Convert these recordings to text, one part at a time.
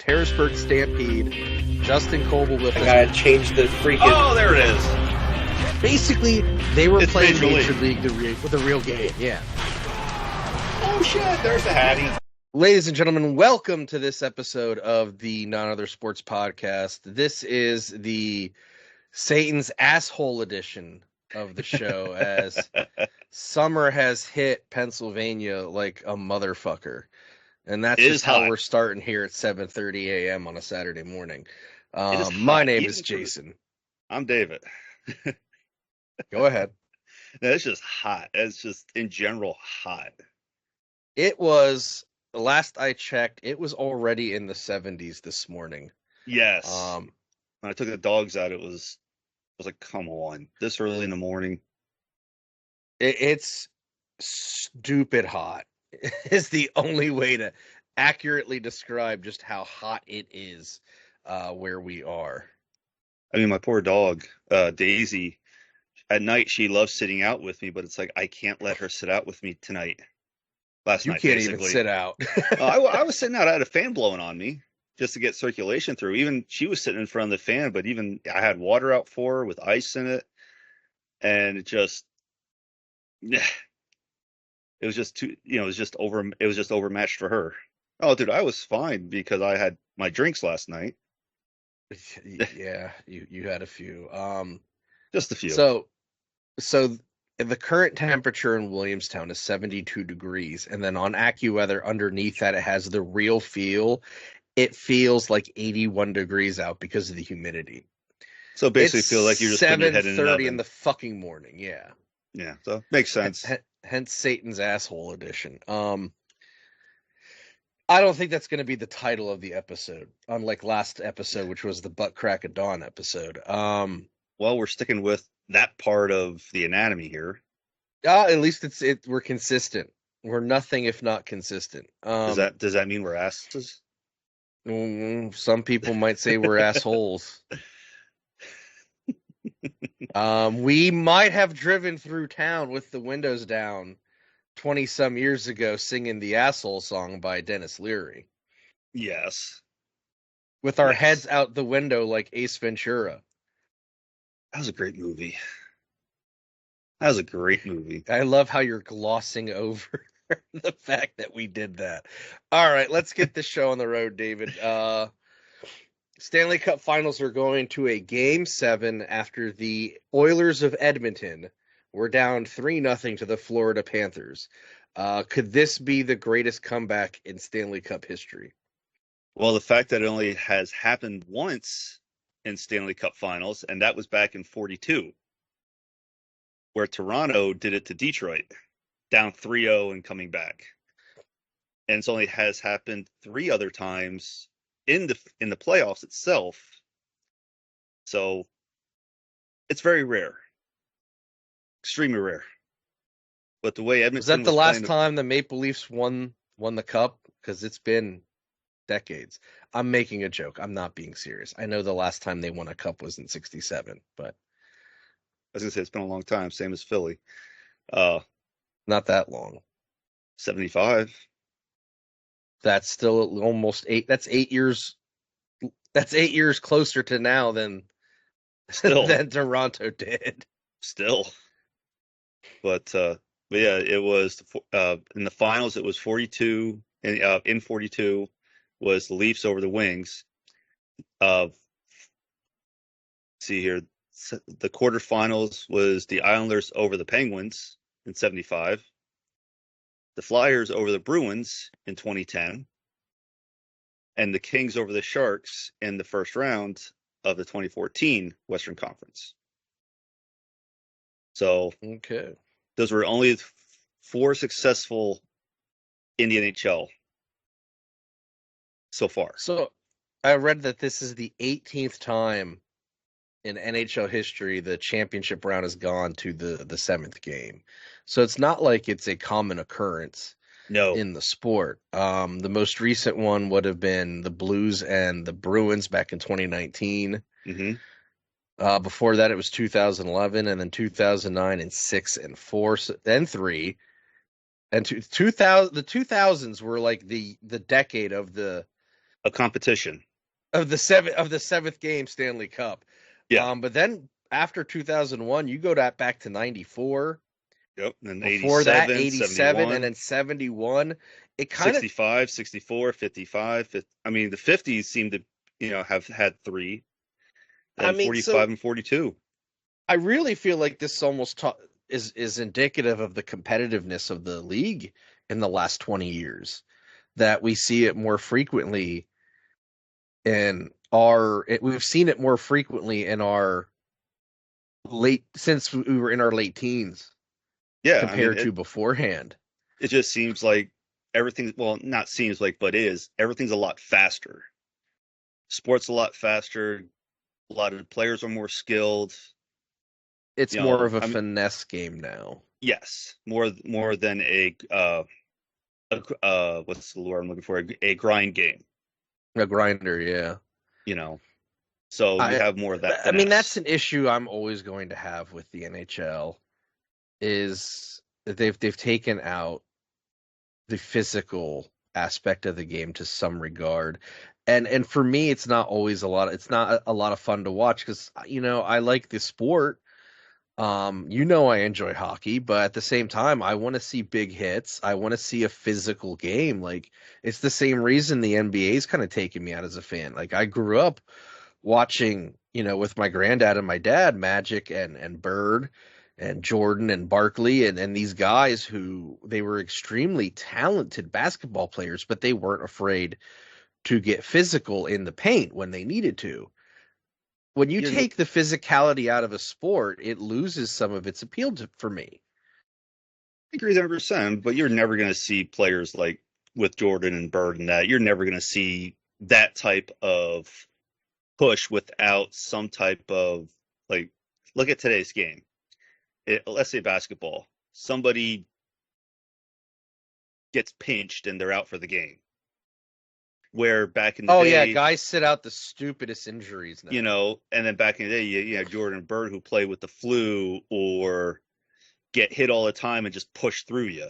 Harrisburg Stampede. Justin Coble with I gotta change the freaking... Oh, there it is. Basically, they were It's playing Major Major League with a real game, yeah. Oh, shit, there's the Hattie. Ladies and gentlemen, welcome to this episode of the None Other Sports Podcast. This is the Satan's Asshole edition of the show, as summer has hit Pennsylvania like a motherfucker. And that's just how we're starting here at 7:30 a.m. on a Saturday morning. My name is Jason. I'm David. Go ahead. No, it's just hot. It's just, in general, hot. It was, last I checked, it was already in the 70s this morning. Yes. When I took the dogs out, I was like, come on, this early in the morning. It's stupid hot. Is the only way to accurately describe just how hot it is where we are. I mean, my poor dog, Daisy, at night she loves sitting out with me, but it's like I can't let her sit out with me tonight. Last night, you can't basically. even sit out. I was sitting out. I had a fan blowing on me just to get circulation through. Even she was sitting in front of the fan, but even I had water out for her with ice in it, and it just, it was just too, it was just overmatched for her. Oh, dude, I was fine because I had my drinks last night. Yeah, you had a few. Just a few. So the current temperature in Williamstown is 72 degrees, and then on AccuWeather underneath that it has the real feel. It feels like 81 degrees out because of the humidity. So basically, feel like you're just putting your head in an oven. 7:30 in the fucking morning. Yeah. Yeah. So makes sense. Hence Satan's Asshole edition. I don't think that's going to be the title of the episode, unlike last episode, which was the Butt Crack of Dawn episode. Well, we're sticking with that part of the anatomy here. At least we're consistent. We're nothing if not consistent. Does that mean we're asses? Some people might say we're assholes. We might have driven through town with the windows down 20-some years ago singing the Asshole song by Dennis Leary. Yes. With our heads out the window like Ace Ventura. That was a great movie. That was a great movie. I love how you're glossing over the fact that we did that. All right, let's get this show on the road, David. Stanley Cup Finals are going to a Game 7 after the Oilers of Edmonton were down 3-0 to the Florida Panthers. Could this be the greatest comeback in Stanley Cup history? Well, the fact that it only has happened once in Stanley Cup Finals, and that was back in 42, where Toronto did it to Detroit, down 3-0 and coming back. And it only has happened 3 other times in the playoffs itself. So it's very rare. Extremely rare. But the way Edmonton was that the last time the Maple Leafs won the cup? Because it's been decades. I'm making a joke. I'm not being serious. I know the last time they won a cup was in 67, but I was gonna say it's been a long time, same as Philly. Not that long. 75. That's still almost 8. That's 8 years. That's 8 years closer to now than Toronto did. Still. But yeah, it was in the finals. It was 42, and in 42 was the Leafs over the Wings. See here, the quarterfinals was the Islanders over the Penguins in 75, the Flyers over the Bruins in 2010, and the Kings over the Sharks in the first round of the 2014 Western Conference. So okay, those were only 4 successful in the NHL so far. So I read that this is the 18th time in NHL history the championship round has gone to the 7th game. So it's not like it's a common occurrence in the sport. The most recent one would have been the Blues and the Bruins back in 2019. Mm-hmm. Before that, it was 2011, and then 2009, and 6 and 4, and 3, and 2000. The 2000s were like the decade of the A competition. of the seventh game Stanley Cup. Yeah. But then after 2001, you go back to 94. Yep. And then Before that, 87, 87, and 71, then 71. It kind of, 65, 64, 55. I mean, the 50s seem to, have had three, I then mean, so 45 and 42. I really feel like this almost is indicative of the competitiveness of the league in the last 20 years, that we see it more frequently we've seen it more frequently in our since we were in our late teens Yeah. I mean, compared to beforehand. it just seems like everything, well, not seems like, but is, everything's a lot faster. Sports a lot faster. A lot of the players are more skilled. It's more of a I mean, finesse game now. yes, more than what's the word I'm looking for? A grind game. A grinder, yeah. You know, so you I have more of that I mean, that's finesse. an issue I'm always going to have with the NHL, is that they've taken out the physical aspect of the game to some regard. And for me, it's not always it's not a lot of fun to watch, because I like the sport. I enjoy hockey, but at the same time, I want to see big hits. I want to see a physical game. Like, it's the same reason the NBA's kind of taken me out as a fan. Like, I grew up watching, with my granddad and my dad, Magic and Bird and Jordan and Barkley and these guys who, they were extremely talented basketball players, but they weren't afraid to get physical in the paint when they needed to. When you You're, take the physicality out of a sport, it loses some of its appeal for me. I agree 100%, but you're never going to see players like with Jordan and Bird and that. You're never going to see that type of push without some type of, like, look at today's game. Let's say basketball. Somebody gets pinched and they're out for the game. Where back in the Oh day, yeah, guys sit out the stupidest injuries now. and then back in the day, you had Jordan and Bird who play with the flu or get hit all the time and just push through you.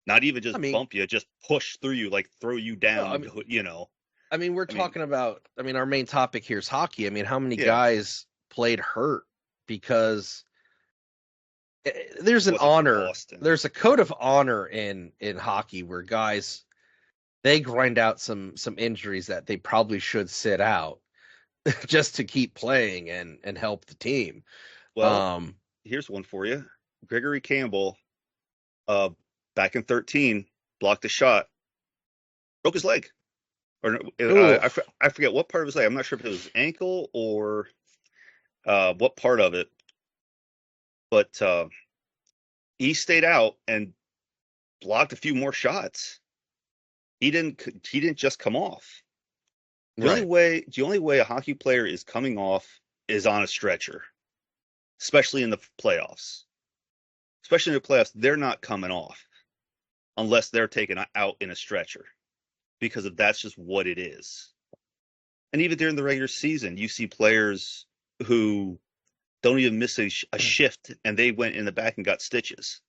Not even just I mean, bump you, just push through you, like throw you down. no, we're talking about. I mean, our main topic here is hockey. I mean, how many Yeah, guys played hurt because there's an wasn't honor, Boston. there's a code of honor in hockey where guys, they grind out some injuries that they probably should sit out just to keep playing and help the team. Well, here's one for you. Gregory Campbell, uh, back in 13, blocked a shot, broke his leg. Or I forget what part of his leg. I'm not sure if it was ankle or what part of it. But he stayed out and blocked a few more shots. He didn't just come off. The only way a hockey player is coming off is on a stretcher, especially in the playoffs. Especially in the playoffs, they're not coming off unless they're taken out in a stretcher, because that's just what it is. And even during the regular season, you see players who don't even miss a shift, and they went in the back and got stitches.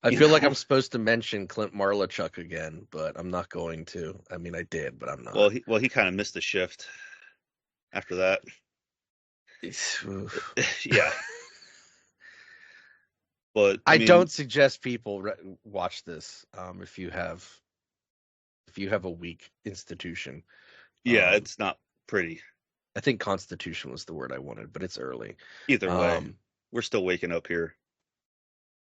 I feel like I'm supposed to mention Clint Marlachuk again, but I'm not going to. I mean, I did, but I'm not. Well, he kind of missed the shift after that. Yeah. But I don't suggest people watch this if you have a weak institution. Yeah, it's not pretty. I think constitution was the word I wanted, but it's early. Either way, we're still waking up here.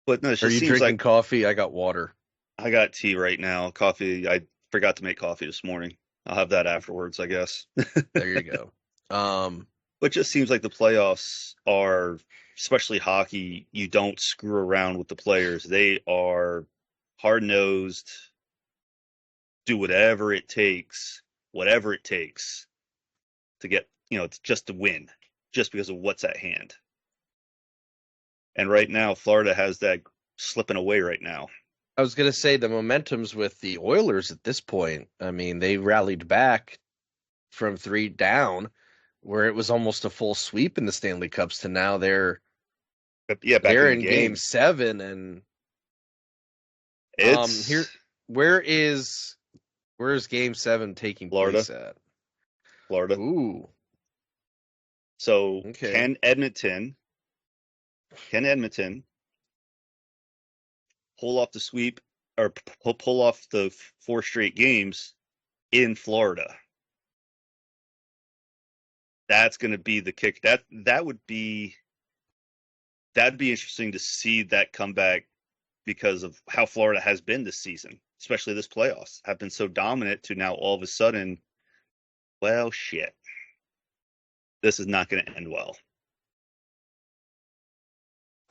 But no, it just are you seems drinking like coffee? I got water. I got tea right now. Coffee. I forgot to make coffee this morning. I'll have that afterwards, I guess. There you go. But it just seems like the playoffs are, especially hockey, you don't screw around with the players. They are hard-nosed, do whatever it takes to get, just to win, just because of what's at hand. And right now, Florida has that slipping away right now. I was going to say the momentum's with the Oilers at this point. I mean, they rallied back from 3 down, where it was almost a full sweep in the Stanley Cups, to now they're in game 7, and it's where is Where's Game 7 taking Florida. place at? Florida. Ooh. So Okay. can Edmonton pull off the sweep or pull off the 4 straight games in Florida? That's going to be the kick. That'd be interesting to see that comeback because of how Florida has been this season, especially this playoffs, have been so dominant to now all of a sudden, well, shit, this is not going to end well.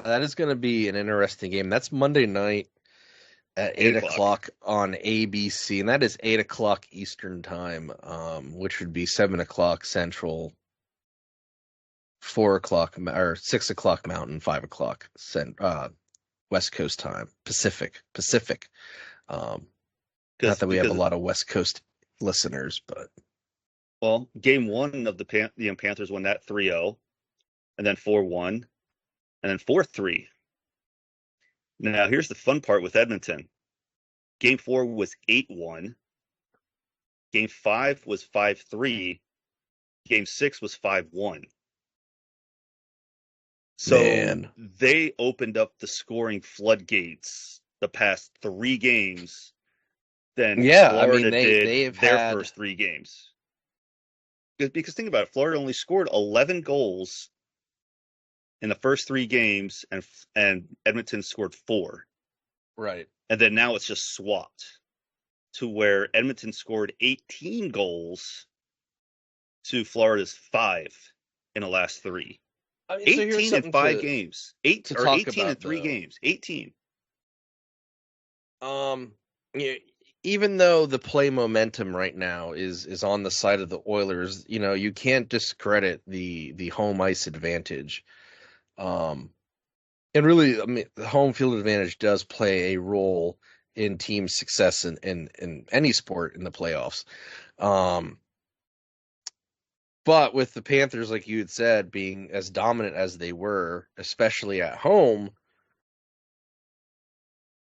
That is going to be an interesting game. That's Monday night at 8 o'clock on ABC, and that is 8 o'clock Eastern time, which would be 7 o'clock Central, 4 o'clock or 6 o'clock Mountain, 5 o'clock West Coast time, Pacific. Not that we have a lot of West Coast listeners, but well, game 1 of the Panthers won that 3-0, and then 4-1, and then 4-3. Now, here's the fun part with Edmonton. Game 4 was 8-1. Game 5 was 5-3. Game 6 was 5-1. So they opened up the scoring floodgates the past 3 games than Florida did their first 3 games. Because think about it, Florida only scored 11 goals in the first 3 games, and Edmonton scored 4. Right. And then now it's just swapped to where Edmonton scored 18 goals to Florida's 5 in the last 3. I mean, 18 in 5 games. 18 in 3 games. 18. Even though the play momentum right now is on the side of the Oilers, you can't discredit the home ice advantage. And really, I mean, the home field advantage does play a role in team success in any sport in the playoffs. But with the Panthers, like you had said, being as dominant as they were, especially at home,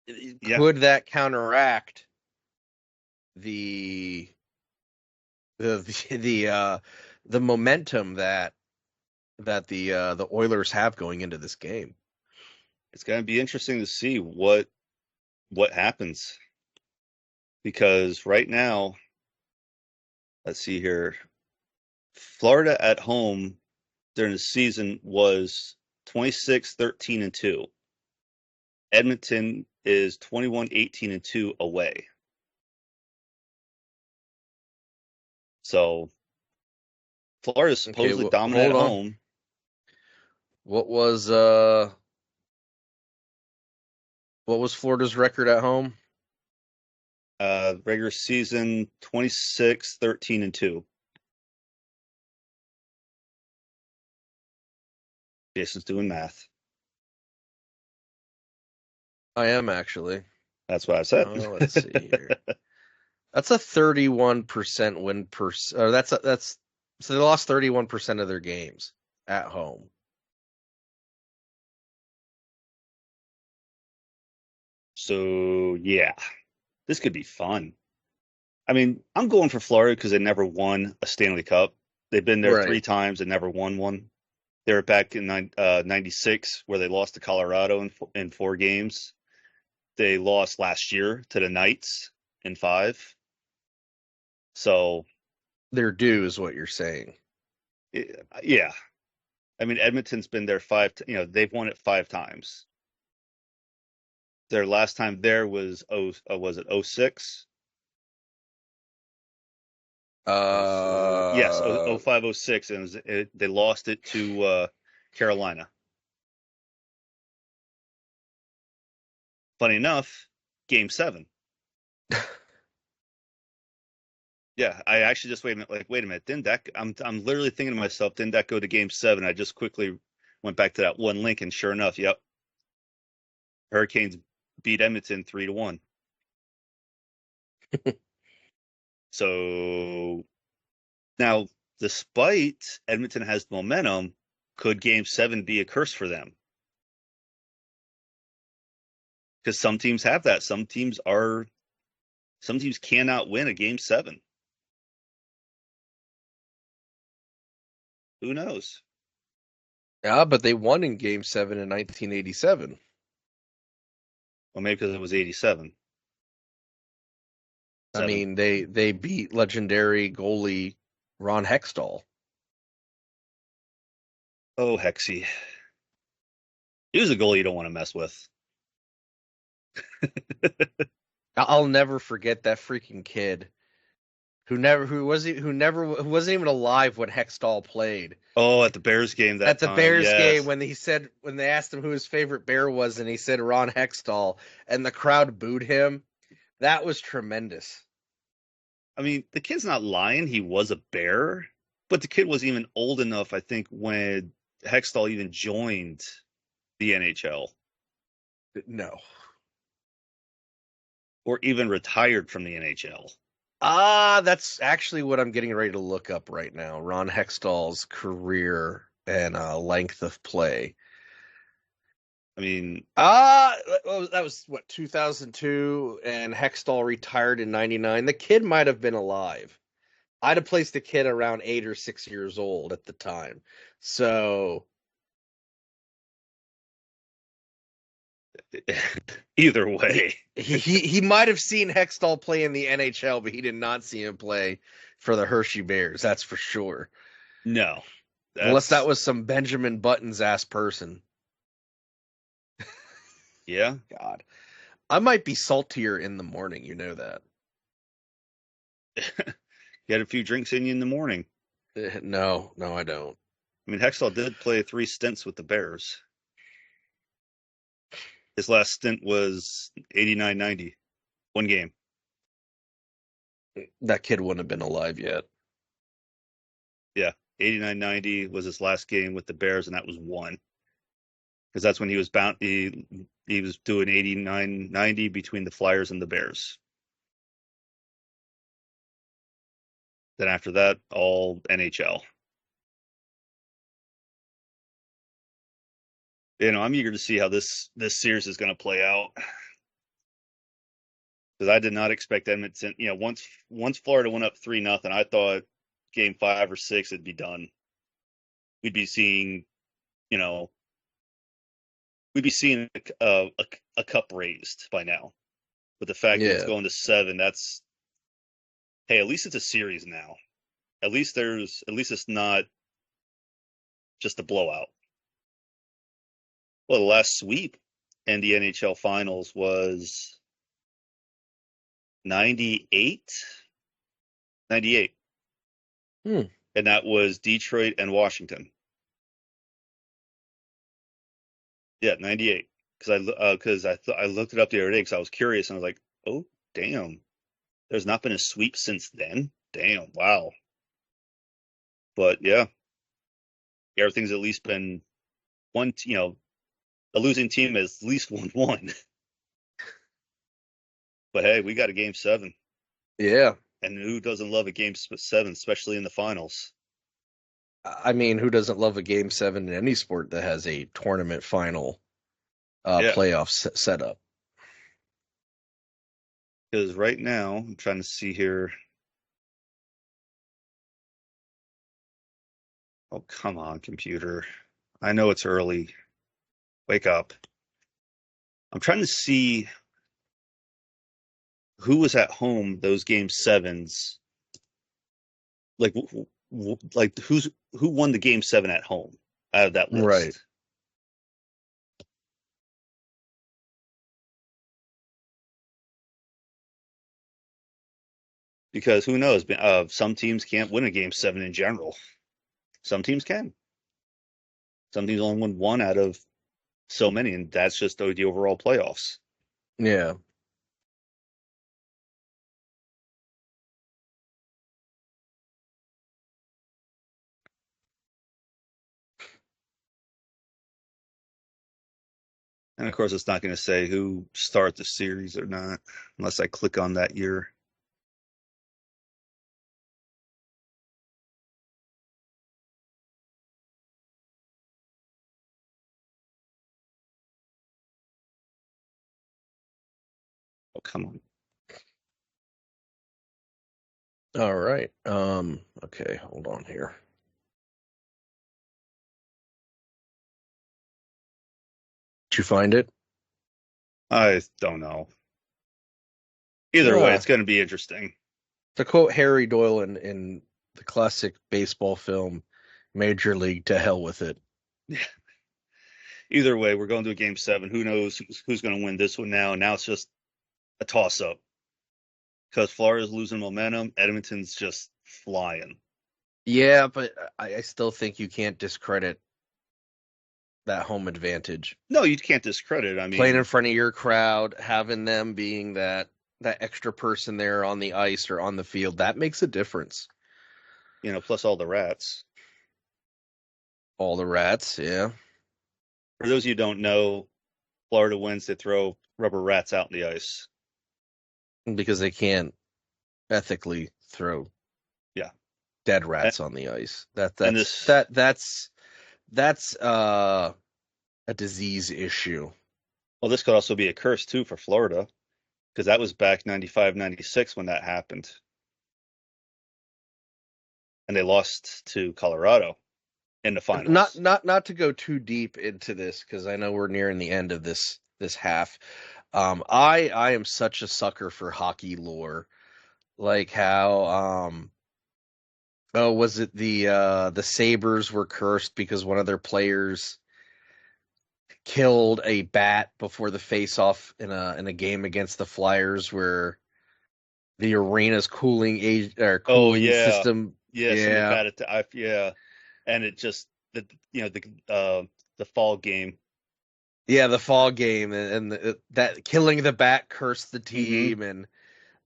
could that counteract the momentum that the Oilers have going into this game? It's going to be interesting to see what happens, because right now, let's see here, Florida at home during the season was 26-13-2. Edmonton is 21-18-2 away. So Florida's supposedly dominant at home. What was Florida's record at home? Regular season 26-13-2. Jason's doing math. I am actually. That's what I said. Let's see here. That's a 31% win so they lost 31% of their games at home. So yeah, this could be fun. I mean, I'm going for Florida because they never won a Stanley Cup. They've been there 3 times and never won one. They were back in 96 where they lost to Colorado in 4 games. They lost last year to the Knights in 5. So they're due is what you're saying. Yeah. I mean, Edmonton's been there 5, they've won it 5 times. Their last time there was it 06? Yes, 05-06, and they lost it to Carolina. Funny enough, Game 7. Yeah, I actually just wait a minute. Didn't that? I'm literally thinking to myself, didn't that go to Game 7? I just quickly went back to that one link, and sure enough, yep, Hurricanes beat Edmonton 3-1. So now, despite Edmonton has momentum, could Game 7 be a curse for them? Because some teams have that. Some teams are Some teams cannot win a game 7. Who knows? Yeah, but they won in Game 7 in 1987. Well, maybe because it was 87. I 7. mean, they beat legendary goalie Ron Hextall. Oh, Hexy. He was a goalie you don't want to mess with. I'll never forget that freaking kid who wasn't even alive when Hextall played. Oh, at the Bears game that At the time. Bears Yes. game when they asked him who his favorite Bear was and he said Ron Hextall and the crowd booed him. That was tremendous. I mean, the kid's not lying. He was a Bear, but the kid wasn't even old enough, I think, when Hextall even joined the NHL No. or even retired from the NHL. That's actually what I'm getting ready to look up right now. Ron Hextall's career and length of play. I mean, that was what 2002, and Hextall retired in '99. The kid might have been alive. I'd have placed the kid around 8 or 6 years old at the time. So either way, he might have seen Hextall play in the NHL, but he did not see him play for the Hershey Bears. That's for sure. no. Unless that was some Benjamin Buttons ass person. Yeah. God, I might be saltier in the morning. You know that. You had a few drinks in you in the morning. No, I don't. I mean, Hextall did play 3 stints with the Bears. His last stint was 89-90. 1 game. That kid wouldn't have been alive yet. Yeah. 89-90 was his last game with the Bears, and that was 1. Because that's when he was bound. He was doing 89-90 between the Flyers and the Bears. Then after that, all NHL. I'm eager to see how this series is going to play out. Because I did not expect Edmonton. Once Florida went up 3-0, I thought game 5 or 6 it'd be done. We'd be seeing, a cup raised by now. But the fact that it's going to 7, that's, hey, at least it's a series now. At least it's not just a blowout. Well, the last sweep in the NHL Finals was 98. 98. Hmm. And that was Detroit and Washington. Yeah, 98. Because I looked it up the other day because I was curious and I was like, oh damn, there's not been a sweep since then. Damn, wow. But yeah, everything's at least been one. A losing team has at least won 1. But hey, we got a game 7. Yeah. And who doesn't love a game 7, especially in the finals? I mean, who doesn't love a game 7 in any sport that has a tournament final playoff setup? Because right now, I'm trying to see here. Oh, come on, computer. I know it's early. Wake up. I'm trying to see who was at home those game 7s. Like who won the game 7 at home out of that list? Right. Because who knows? Some teams can't win a game 7 in general. Some teams can. Some teams only win 1 out of so many, and that's just the overall playoffs. Yeah. And of course, it's not going to say who started the series or not, unless I click on that year. Oh, come on. All right. Okay, hold on here. Did you find it? I don't know. Either way, Uh, it's going to be interesting. to quote Harry Doyle in the classic baseball film Major League, to hell with it. Either way, we're going to a game 7. Who knows who's going to win this one now? Now it's just a toss up because Florida's losing momentum. Edmonton's just flying. Yeah, but I still think you can't discredit that home advantage. No, you can't discredit. I Playing in mean, front of your crowd, having them being that extra person there on the ice or on the field, that makes a difference. plus all the rats. All the rats, yeah. For those of you who don't know, Florida wins, they throw rubber rats out in the ice. Because they can't ethically throw Yeah. dead And, rats on the ice. and this, That's a disease issue. well, this could also be a curse too for Florida because that was back 95, 96 when that happened. And they lost to Colorado in the Not finals. not not to go too deep into this because I know we're nearing the end of this half. I am such a sucker for hockey lore, like how oh, was it the Sabres were cursed because one of their players killed a bat before the face-off in a game against the Flyers where the arena's Oh cooling yeah, system. yeah. Somebody Yeah, batted to, yeah, and it just the fall game. yeah, the fall game and that killing the bat cursed the Hmm. team, and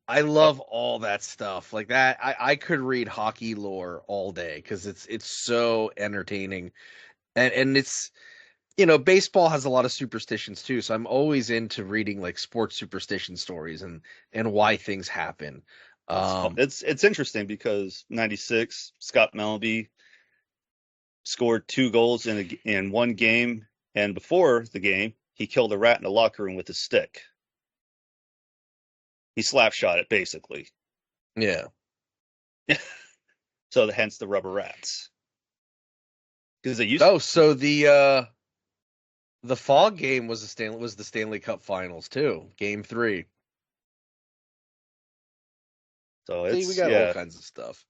I love all that stuff like that. I could read hockey lore all day because it's so entertaining, and it's baseball has a lot of superstitions too, so I'm always into reading like sports superstition stories and why things happen. It's fun. Um, It's interesting because 96 Scott Melby scored 2 goals in one game, and before the game he killed a rat in the locker room with a stick. He slap shot it basically. yeah. So hence the rubber rats because they used. Oh, so the fall game was the Stanley Cup Finals too, Game 3. So See, we it's got all yeah. kinds of stuff.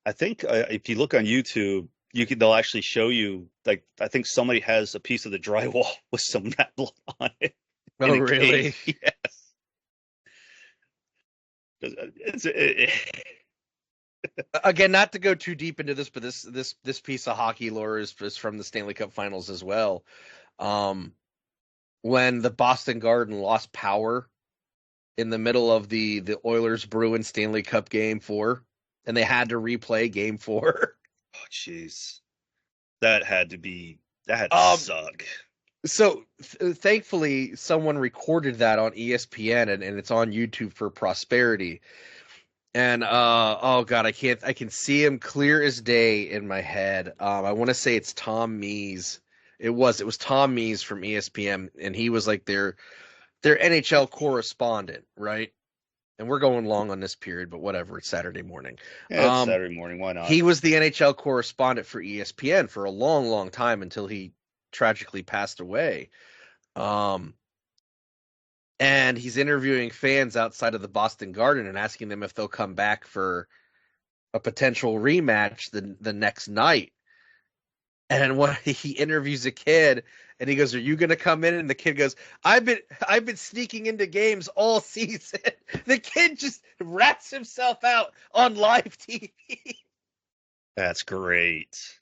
I think if you look on YouTube, they'll actually show you like I think somebody has a piece of the drywall with some rat blood on it in Oh, a cave. really? Yes, it, Again, not to go too deep into this, but this piece of hockey lore is from the Stanley Cup Finals as well. Um, when the Boston Garden lost power in the middle of the Oilers Bruins Stanley Cup Game 4, and they had to replay Game 4. oh jeez, that had to Um, suck. so thankfully, someone recorded that on ESPN, and it's on YouTube for prosperity. And oh god, I can see him clear as day in my head. I want to say it's Tom Mees. It was Tom Mees from ESPN, and he was like their NHL correspondent, right? And we're going long on this period, but whatever. It's Saturday morning. Yeah, it's Um, Saturday morning. Why not? he was the NHL correspondent for ESPN for a long, long time until he tragically passed away. Um, and he's interviewing fans outside of the Boston Garden and asking them if they'll come back for a potential rematch the next night. And when he interviews a kid and he goes, "Are you going to come in?" And the kid goes, "I've been sneaking into games all season." The kid just rats himself out on live TV. That's great.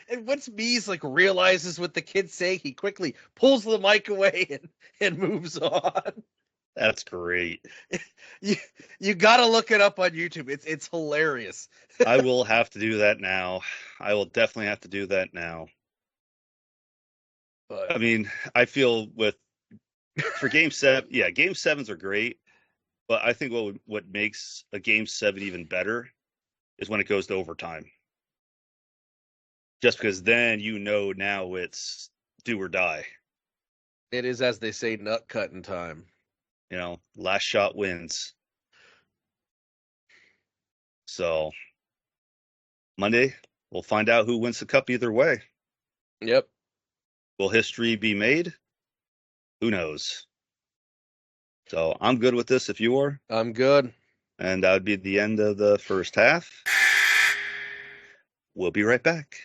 And once Mees like realizes what the kid's saying, he quickly pulls the mic away and moves on. That's great. You you gotta look it up on YouTube. It's hilarious. I will have to do that now. I will definitely have to do that now. But I mean, I feel with for game 7, yeah, game 7s are great, but I think what makes a game 7 even better is when it goes to overtime. Just because then now it's do or die. it is, as they say, nut cutting time. Last shot wins. So Monday, we'll find out who wins the cup either way. Yep. Will history be made? Who knows? So I'm good with this if you are. I'm good. And that would be the end of the first half. We'll be right back.